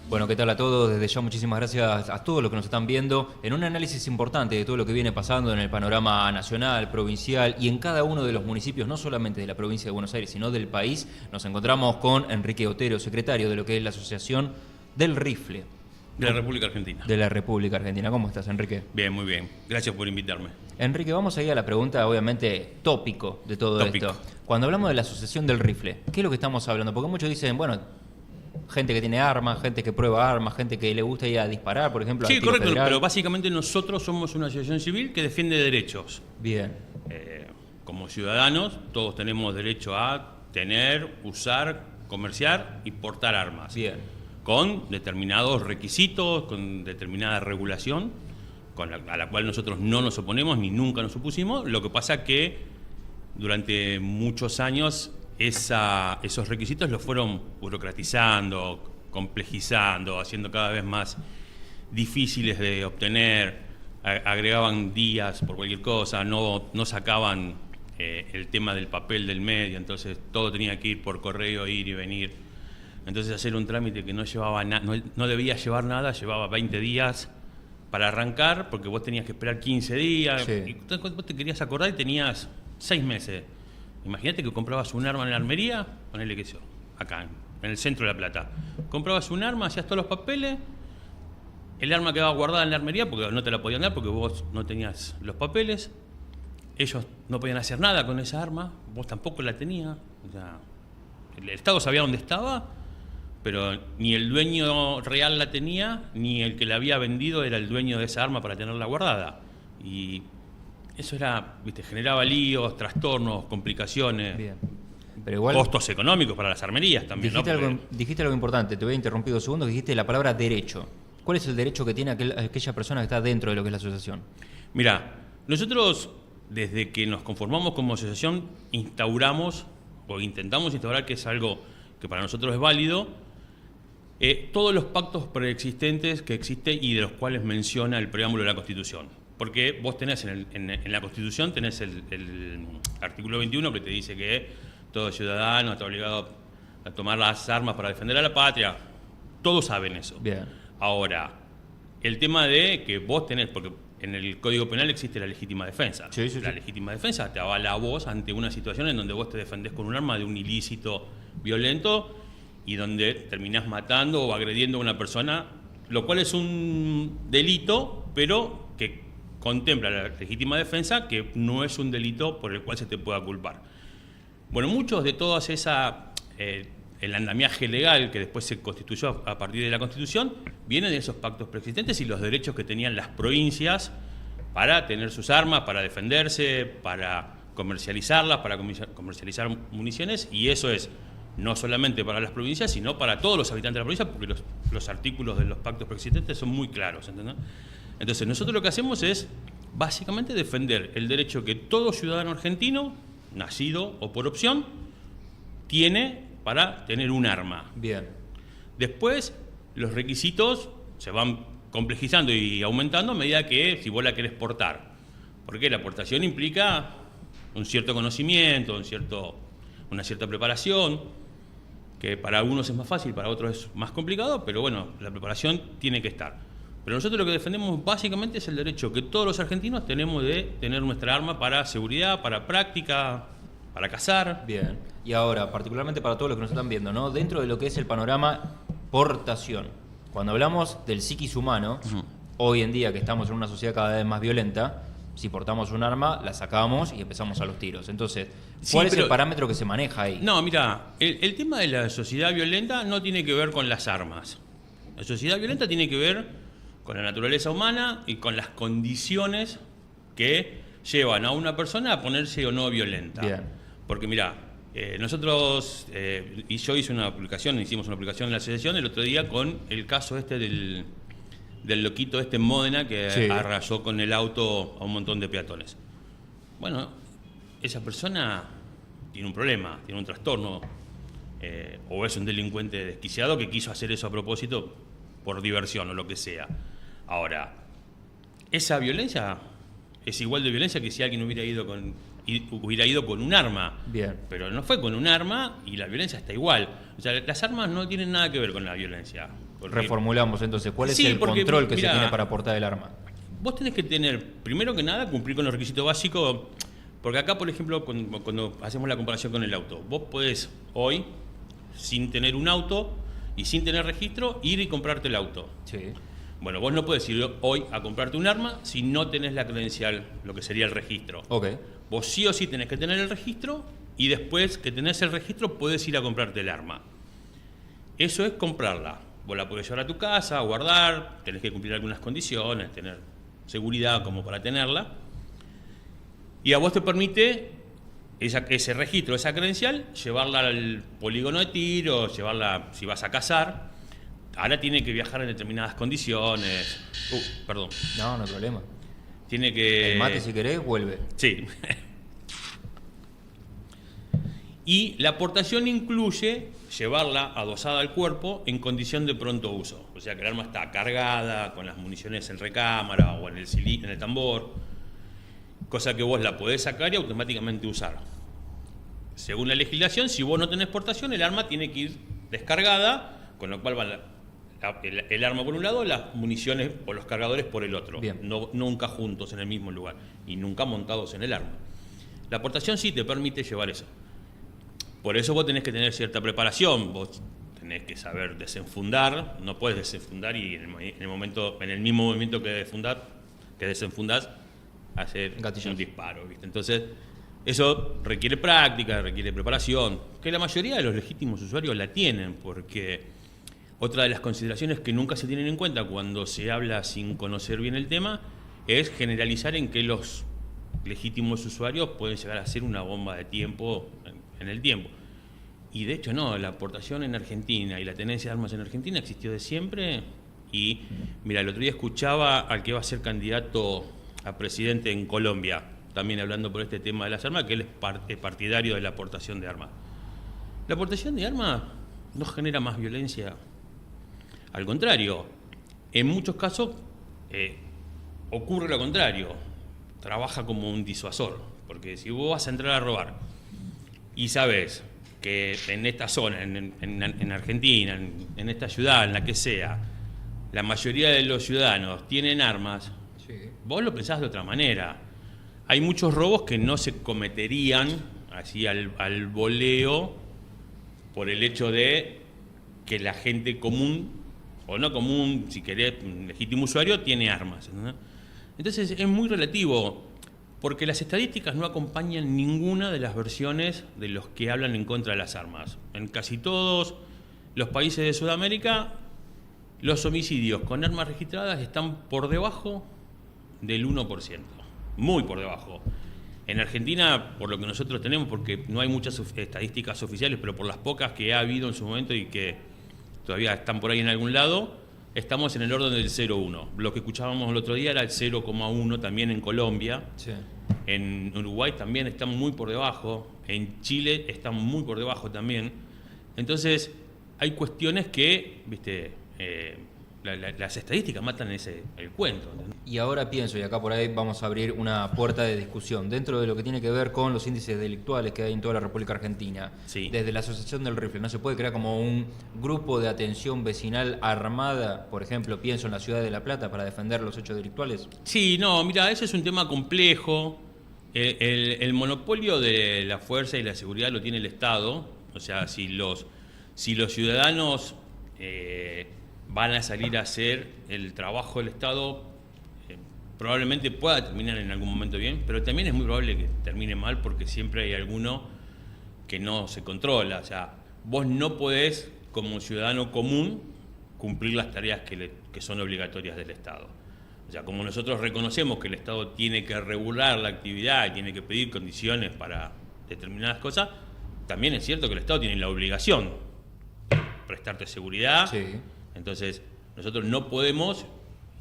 Bueno, ¿qué tal a todos? Desde ya muchísimas gracias a todos los que nos están viendo en un análisis importante de todo lo que viene pasando en el panorama nacional, provincial y en cada uno de los municipios, no solamente de la provincia de Buenos Aires, sino del país. Nos encontramos con Enrique Otero, secretario de lo que es la Asociación del Rifle. De la República Argentina. De la República Argentina. ¿Cómo estás, Enrique? Bien, muy bien. Gracias por invitarme. Enrique, vamos a ir a la pregunta, obviamente, tópico de todo esto. Cuando hablamos de la Asociación del Rifle, ¿qué es lo que estamos hablando? Porque muchos dicen, bueno, gente que tiene armas, gente que prueba armas, gente que le gusta ir a disparar, por ejemplo. Sí, correcto, federal. pero básicamente nosotros somos una asociación civil que defiende derechos. Bien. Como ciudadanos, todos tenemos derecho a tener, usar, comerciar y portar armas. Bien. Con determinados requisitos, con determinada regulación, a la cual nosotros no nos oponemos ni nunca nos opusimos. Lo que pasa que durante muchos años esos requisitos los fueron burocratizando, complejizando, haciendo cada vez más difíciles de obtener, agregaban días por cualquier cosa, no sacaban el tema del papel del medio, entonces todo tenía que ir por correo, ir y venir. Entonces hacer un trámite que no llevaba no debía llevar nada, llevaba 20 días para arrancar, porque vos tenías que esperar 15 días, sí. Y vos te querías acordar y tenías 6 meses. Imagínate que comprabas un arma en la armería, ponele que eso, acá, en el centro de La Plata. Comprabas un arma, hacías todos los papeles, el arma quedaba guardada en la armería porque no te la podían dar porque vos no tenías los papeles, ellos no podían hacer nada con esa arma, vos tampoco la tenías, o sea, el Estado sabía dónde estaba, pero ni el dueño real la tenía, ni el que la había vendido era el dueño de esa arma para tenerla guardada. Y eso generaba líos, trastornos, complicaciones, bien. Pero igual, costos económicos para las armerías también. Dijiste algo importante, te voy a interrumpir 2 segundos, dijiste la palabra derecho. ¿Cuál es el derecho que tiene aquella persona que está dentro de lo que es la asociación? Mirá, nosotros desde que nos conformamos como asociación instauramos o intentamos instaurar, que es algo que para nosotros es válido, todos los pactos preexistentes que existen y de los cuales menciona el preámbulo de la Constitución. Porque vos tenés en la Constitución tenés el artículo 21 que te dice que todo ciudadano está obligado a tomar las armas para defender a la patria. Todos saben eso. Bien. Ahora, el tema de que vos tenés, porque en el Código Penal existe la legítima defensa. Sí. La legítima defensa te avala a vos ante una situación en donde vos te defendés con un arma de un ilícito violento y donde terminás matando o agrediendo a una persona, lo cual es un delito, pero que contempla la legítima defensa, que no es un delito por el cual se te pueda culpar. Bueno, muchos de todas el andamiaje legal que después se constituyó a partir de la Constitución, viene de esos pactos preexistentes y los derechos que tenían las provincias para tener sus armas, para defenderse, para comercializarlas, para comercializar municiones, y eso es no solamente para las provincias, sino para todos los habitantes de la provincia, porque los artículos de los pactos preexistentes son muy claros, ¿entendés? Entonces, nosotros lo que hacemos es, básicamente, defender el derecho que todo ciudadano argentino, nacido o por opción, tiene para tener un arma. Bien. Después, los requisitos se van complejizando y aumentando a medida que, si vos la querés portar. Porque la portación implica un cierto conocimiento, una cierta preparación, que para algunos es más fácil, para otros es más complicado, pero bueno, la preparación tiene que estar. Pero nosotros lo que defendemos básicamente es el derecho que todos los argentinos tenemos de tener nuestra arma para seguridad, para práctica, para cazar. Bien. Y ahora, particularmente para todos los que nos están viendo, ¿no? Dentro de lo que es el panorama portación, cuando hablamos del psiquis humano, hoy en día que estamos en una sociedad cada vez más violenta, si portamos un arma, la sacamos y empezamos a los tiros. Entonces, ¿cuál es el parámetro que se maneja ahí? No, mira, el tema de la sociedad violenta no tiene que ver con las armas. La sociedad violenta tiene que ver con la naturaleza humana y con las condiciones que llevan a una persona a ponerse o no violenta. Bien. Porque mira, nosotros, y yo hicimos una publicación en la asociación el otro día con el caso del loquito en Módena que sí, arrasó con el auto a un montón de peatones. Bueno, esa persona tiene un problema, tiene un trastorno, o es un delincuente desquiciado que quiso hacer eso a propósito por diversión o lo que sea. Ahora, esa violencia es igual de violencia que si alguien hubiera ido con hubiera ido con un arma. Bien. Pero no fue con un arma y la violencia está igual. O sea, las armas no tienen nada que ver con la violencia. Reformulamos entonces, ¿cuál es Sí, el porque, control que mirá, se tiene para portar el arma? Vos tenés que tener, primero que nada, cumplir con los requisitos básicos. Porque acá, por ejemplo, cuando hacemos la comparación con el auto, vos podés hoy, sin tener un auto y sin tener registro, ir y comprarte el auto. Sí. Bueno, vos no podés ir hoy a comprarte un arma si no tenés la credencial, lo que sería el registro. Ok. Vos sí o sí tenés que tener el registro y después que tenés el registro podés ir a comprarte el arma. Eso es comprarla. Vos la podés llevar a tu casa, guardar, tenés que cumplir algunas condiciones, tener seguridad como para tenerla. Y a vos te permite ese registro, esa credencial, llevarla al polígono de tiro, llevarla si vas a cazar. Ahora tiene que viajar en determinadas condiciones. Perdón. No, no hay problema. Tiene que... El mate, si querés, vuelve. Sí. Y la aportación incluye llevarla adosada al cuerpo en condición de pronto uso. O sea que el arma está cargada, con las municiones en recámara o en el tambor, cosa que vos la podés sacar y automáticamente usar. Según la legislación, si vos no tenés portación, el arma tiene que ir descargada, con lo cual va el arma por un lado, las municiones o los cargadores por el otro. Bien. No, nunca juntos en el mismo lugar y nunca montados en el arma. La portación sí te permite llevar eso. Por eso vos tenés que tener cierta preparación, vos tenés que saber desenfundar, no puedes desenfundar y en el mismo movimiento que desenfundás, hacer un disparo, ¿viste? Entonces, eso requiere práctica, requiere preparación, que la mayoría de los legítimos usuarios la tienen, porque otra de las consideraciones que nunca se tienen en cuenta cuando se habla sin conocer bien el tema es generalizar en que los legítimos usuarios pueden llegar a ser una bomba de tiempo en el tiempo. Y de hecho no, la aportación en Argentina y la tenencia de armas en Argentina existió de siempre. Y mira, el otro día escuchaba al que va a ser candidato a presidente en Colombia, también hablando por este tema de las armas, que él es partidario de la aportación de armas. La aportación de armas no genera más violencia. Al contrario, en muchos casos ocurre lo contrario. Trabaja como un disuasor. Porque si vos vas a entrar a robar y sabes que en esta zona, en Argentina, en esta ciudad, en la que sea, la mayoría de los ciudadanos tienen armas, sí, vos lo pensás de otra manera. Hay muchos robos que no se cometerían así al voleo por el hecho de que la gente común, o no común, si querés, legítimo usuario, tiene armas, ¿no? Entonces es muy relativo, porque las estadísticas no acompañan ninguna de las versiones de los que hablan en contra de las armas. En casi todos los países de Sudamérica, los homicidios con armas registradas están por debajo del 1%, muy por debajo. En Argentina, por lo que nosotros tenemos, porque no hay muchas estadísticas oficiales, pero por las pocas que ha habido en su momento y que todavía están por ahí en algún lado, estamos en el orden del 0,1. Lo que escuchábamos el otro día era el 0,1 también en Colombia. Sí. En Uruguay también están muy por debajo. En Chile están muy por debajo también. Entonces, hay cuestiones que, las estadísticas matan el cuento, ¿entendés? Y ahora pienso, y acá por ahí vamos a abrir una puerta de discusión, dentro de lo que tiene que ver con los índices delictuales que hay en toda la República Argentina. Sí. Desde la Asociación del Rifle, ¿no se puede crear como un grupo de atención vecinal armada, por ejemplo, pienso en la ciudad de La Plata, para defender los hechos delictuales? Sí, no, mira, ese es un tema complejo. El monopolio de la fuerza y la seguridad lo tiene el Estado. O sea, si los ciudadanos van a salir a hacer el trabajo del Estado, probablemente pueda terminar en algún momento bien, pero también es muy probable que termine mal porque siempre hay alguno que no se controla. O sea, vos no podés, como ciudadano común, cumplir las tareas que son obligatorias del Estado. O sea, como nosotros reconocemos que el Estado tiene que regular la actividad y tiene que pedir condiciones para determinadas cosas, también es cierto que el Estado tiene la obligación de prestarte seguridad. Sí. Entonces, nosotros no podemos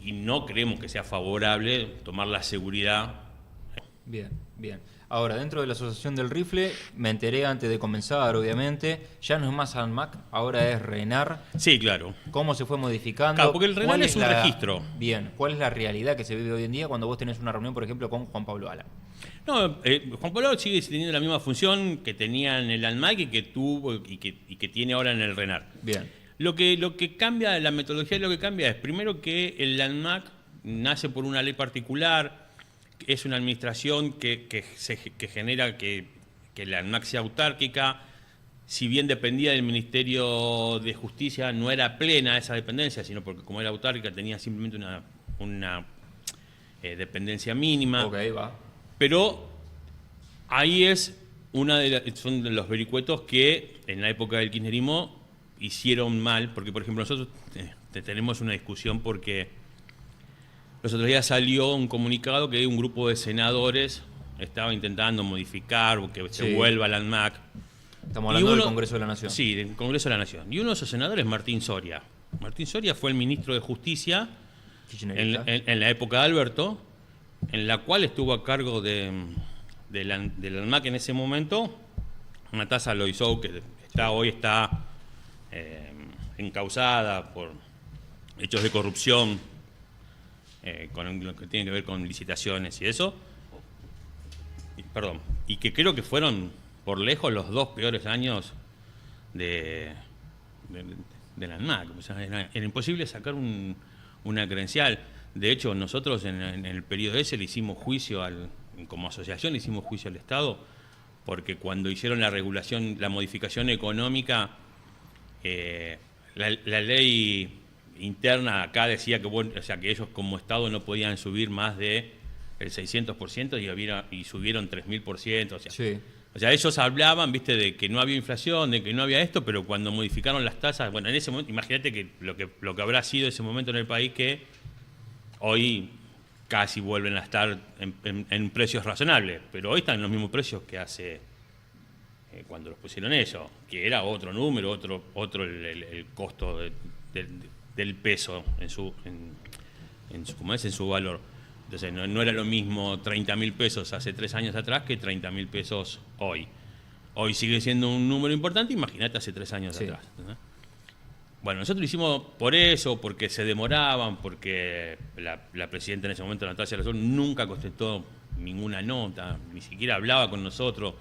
y no creemos que sea favorable tomar la seguridad Bien, bien. Ahora, dentro de la Asociación del Rifle, me enteré antes de comenzar, obviamente, ya no es más ANMAC, ahora es RENAR. Sí, claro. ¿Cómo se fue modificando? Claro, porque el RENAR ¿Cuál es un registro. Bien, ¿cuál es la realidad que se vive hoy en día cuando vos tenés una reunión, por ejemplo, con Juan Pablo Ala? No, Juan Pablo sigue teniendo la misma función que tenía en el ANMAC y que tuvo y que tiene ahora en el RENAR. Bien. Lo que cambia, la metodología lo que cambia es, primero, que el ANMAC nace por una ley particular, es una administración que genera que la ANMAC sea autárquica. Si bien dependía del Ministerio de Justicia, no era plena esa dependencia, sino porque como era autárquica tenía simplemente una dependencia mínima. Ok, va. Pero ahí son de los vericuetos que en la época del kirchnerismo hicieron mal, porque por ejemplo nosotros tenemos una discusión porque los otros días salió un comunicado que un grupo de senadores estaba intentando modificar o que se vuelva la ANMAC. Estamos hablando del Congreso de la Nación. Sí, del Congreso de la Nación. Y uno de esos senadores es Martín Soria. Martín Soria fue el ministro de Justicia en la época de Alberto, en la cual estuvo a cargo de la ANMAC en ese momento, Natasa Loiseau, que hoy está encausada por hechos de corrupción, con lo que tiene que ver con licitaciones y eso. Y que creo que fueron por lejos los 2 peores años de la ANMAC. O sea, era imposible sacar una credencial. De hecho, nosotros en el periodo ese le hicimos juicio como asociación, le hicimos juicio al Estado, porque cuando hicieron la regulación, la modificación económica, la ley interna acá decía que ellos como Estado no podían subir más de el 600% y subieron 3000%. O sea, ellos hablaban, viste, de que no había inflación, de que no había esto, pero cuando modificaron las tasas, bueno, en ese momento, imagínate que lo que habrá sido ese momento en el país, que hoy casi vuelven a estar en precios razonables, pero hoy están en los mismos precios que hace cuando los pusieron eso, que era otro número, otro el costo del peso en su valor. Entonces no era lo mismo 30.000 pesos hace 3 años atrás que 30.000 pesos hoy. Hoy sigue siendo un número importante, imagínate hace 3 años atrás, ¿no? Bueno, nosotros lo hicimos por eso, porque se demoraban, porque la presidenta en ese momento, Natalia Loiseau, nunca contestó ninguna nota, ni siquiera hablaba con nosotros.